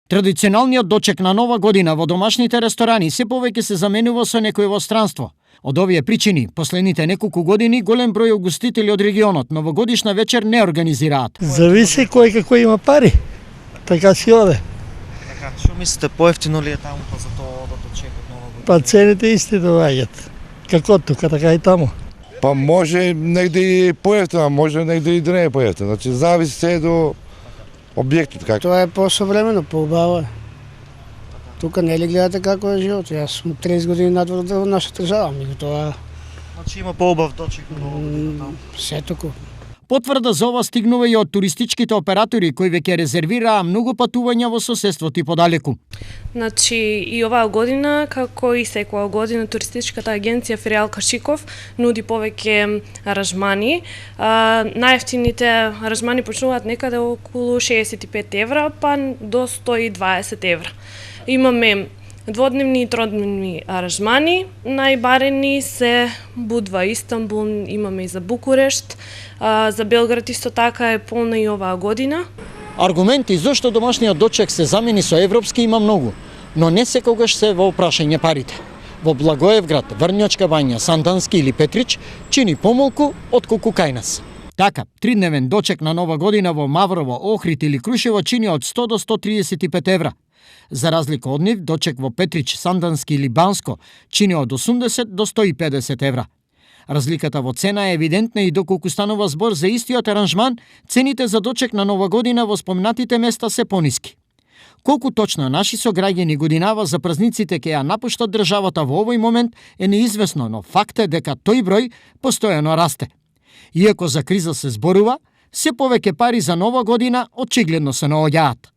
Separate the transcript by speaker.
Speaker 1: Традиционалниот дочек на Нова година во домашните ресторани се повеќе се заменува со некој во странство. Од овие причини, последните неколку години голем број угостители од регионот новогодишна вечер не организираат.
Speaker 2: Зависи кој како има пари. Така си оде.
Speaker 3: Така, што мислите, поевтино ли е таму па за тоа да дочекат Нова година?
Speaker 2: Па цените исти доаѓаат. Како тука, така и таму.
Speaker 4: Па може негде и поевтина, може негде и да не е поевтина. Значи зависи се до објектот како.
Speaker 5: Тоа е посовремено, поубаво е. Тука не ли гледате како е живот? Јас сум 30 години надвор од нашата држава, меѓутоа
Speaker 3: Значи има поубав дочек на Нова година таму.
Speaker 5: сетоку.
Speaker 1: Потврда за ова стигнува и од туристичките оператори кои веќе резервираа многу патувања во соседството и подалеку.
Speaker 6: Значи и оваа година, како и секоја година, туристичката агенција Фериал Кашиков нуди повеќе аранжмани. Најевтините аранжмани почнуваат некаде околу 65 евра, па до 120 евра. Имаме дводневни и тродневни аранжмани. Најбарени се Будва, Истанбул, имаме и за Букурешт. За Белград исто така е полна и оваа година.
Speaker 1: Аргументи зошто домашниот дочек се замени со европски има многу, но не секогаш се во прашање парите. Во Благоевград, Врњачка бања, Сандански или Петрич чини помалку отколку кај нас. Така, тридневен дочек на Нова година во Маврово, Охрид или Крушево чини од 100 до 135 евра. За разлика од нив, дочек во Петрич, Сандански или Банско чини од 80 до 150 евра. Разликата во цена е евидентна и доколку станува збор за истиот аранжман, цените за дочек на Нова година во спомнатите места се пониски. Колку точно наши сограѓани годинава за празниците ќе ја напуштат државата во овој момент е неизвестно, но факт е дека тој број постојано расте. Иако за криза се зборува, се повеќе пари за Нова година очигледно се наоѓаат.